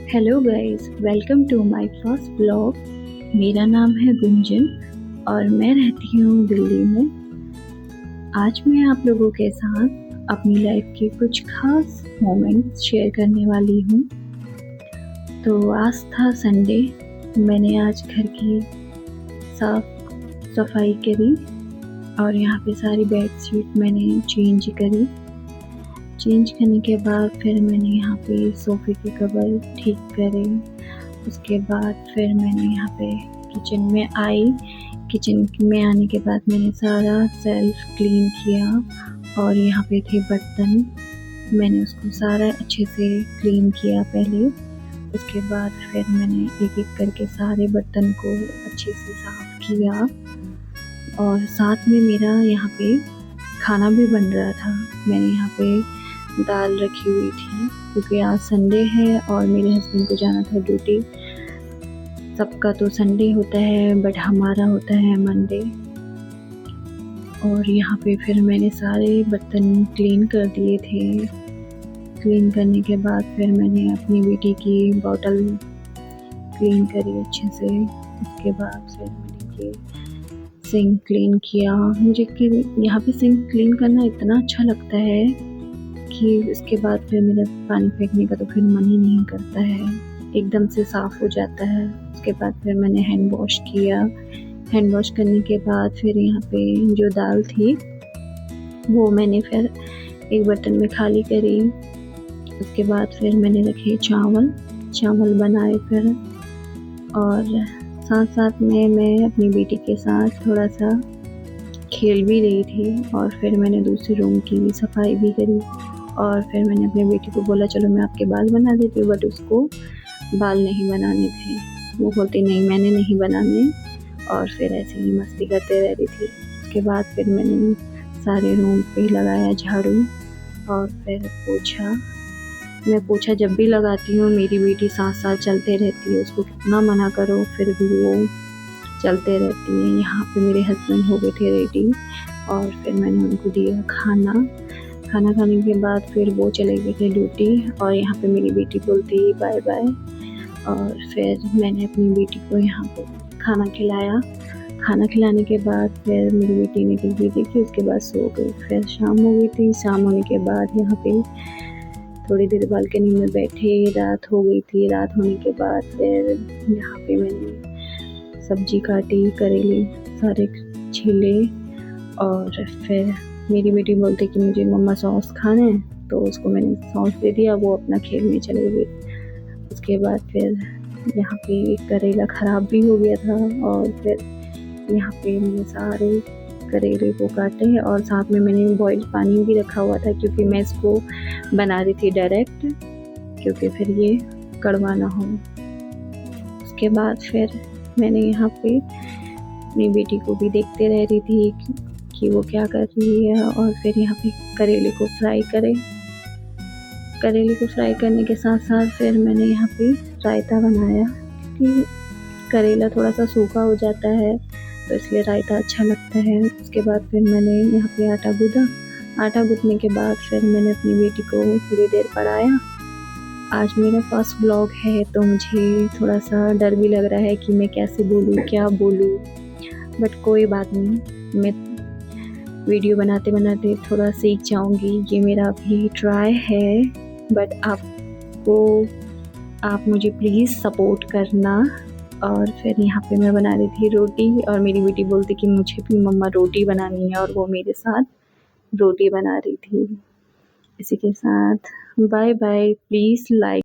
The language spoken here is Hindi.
Hello guys, welcome to my first blog. मेरा नाम है गुंजन और मैं रहती हूँ दिल्ली में। आज मैं आप लोगों के साथ अपनी लाइफ के कुछ खास मोमेंट्स शेयर करने वाली हूँ। तो आज था संडे, मैंने आज घर की साफ सफाई करी और यहाँ पे सारी बेडशीट मैंने चेंज करी। चेंज करने के बाद फिर मैंने यहाँ पे सोफ़े के कवर ठीक करे। उसके बाद फिर मैंने यहाँ पे किचन में आई। किचन में आने के बाद मैंने सारा सेल्फ क्लीन किया और यहाँ पे थे बर्तन, मैंने उसको सारा अच्छे से क्लीन किया पहले। उसके बाद फिर मैंने एक एक करके सारे बर्तन को अच्छे से साफ़ किया और साथ में मेरा यहाँ पे खाना भी बन रहा था। मैंने यहाँ पे दाल रखी हुई थी क्योंकि आज संडे है और मेरे हस्बैंड को जाना था ड्यूटी। सबका तो संडे होता है बट हमारा होता है मंडे। और यहाँ पे फिर मैंने सारे बर्तन क्लीन कर दिए थे। क्लीन करने के बाद फिर मैंने अपनी बेटी की बॉटल क्लीन करी अच्छे से। उसके बाद फिर मैंने ये सिंक क्लीन किया। मुझे यहाँ पे सिंक क्लीन करना इतना अच्छा लगता है कि उसके बाद फिर मेरा पानी फेंकने का तो फिर मन ही नहीं करता है, एकदम से साफ़ हो जाता है। उसके बाद फिर मैंने हैंड वॉश किया। हैंड वॉश करने के बाद फिर यहाँ पे जो दाल थी वो मैंने फिर एक बर्तन में खाली करी। उसके बाद फिर मैंने रखे चावल बनाए फिर, और साथ साथ में मैं अपनी बेटी के साथ थोड़ा सा खेल भी रही थी। और फिर मैंने दूसरे रूम की सफाई भी करी और फिर मैंने अपनी बेटी को बोला चलो मैं आपके बाल बना देती हूँ, बट उसको बाल नहीं बनाने थे। वो बोलती नहीं मैंने नहीं बनाने, और फिर ऐसे ही मस्ती करते रह रही थी। उसके बाद फिर मैंने सारे रूम पे लगाया झाड़ू और फिर पोछा जब भी लगाती हूँ मेरी बेटी साथ साथ चलते रहती है। उसको कितना मना करो फिर भी वो चलते रहती है। यहाँ पे मेरे हस्बैंड हो गए थे रेडी और फिर मैंने उनको दिया खाना खाने के बाद फिर वो चले गए थे ड्यूटी। और यहाँ पे मेरी बेटी बोलती बाय बाय। और फिर मैंने अपनी बेटी को यहाँ पे खाना खिलाया। खाना खिलाने के बाद फिर मेरी बेटी ने टीवी देखी, उसके बाद सो गई। फिर शाम हो गई थी। शाम होने के बाद यहाँ पे थोड़ी देर बालकनी में बैठे, रात हो गई थी। रात होने के बाद फिर यहाँ पे मैंने सब्जी काटी, करेले सारे छीले। और फिर मेरी बेटी बोलती कि मुझे मम्मा सॉस खाना है, तो उसको मैंने सॉस दे दिया, वो अपना खेलने चले गई। उसके बाद फिर यहाँ पे करेला ख़राब भी हो गया था और फिर यहाँ पे मैंने सारे करेले को काटे और साथ में मैंने बॉइल पानी भी रखा हुआ था क्योंकि मैं इसको बना रही थी डायरेक्ट, क्योंकि फिर ये कड़वा ना हो। उसके बाद फिर मैंने यहाँ पे अपनी बेटी को भी देखते रह रही थी कि वो क्या कर रही है। और फिर यहाँ पे करेले को फ्राई करने के साथ साथ फिर मैंने यहाँ पे रायता बनाया क्योंकि करेला थोड़ा सा सूखा हो जाता है तो इसलिए रायता अच्छा लगता है। उसके बाद फिर मैंने यहाँ पे आटा गूँथने के बाद फिर मैंने अपनी बेटी को थोड़ी देर पढ़ाया। आज मेरा फर्स्ट ब्लॉग है तो मुझे थोड़ा सा डर भी लग रहा है कि मैं कैसे बोलूँ, क्या बोलूँ, बट कोई बात नहीं, मैं वीडियो बनाते बनाते थोड़ा सीख जाऊंगी। ये मेरा अभी ट्राई है, बट आप मुझे प्लीज़ सपोर्ट करना। और फिर यहाँ पे मैं बना रही थी रोटी और मेरी बेटी बोलती कि मुझे भी मम्मा रोटी बनानी है, और वो मेरे साथ रोटी बना रही थी। इसी के साथ बाय बाय। Please like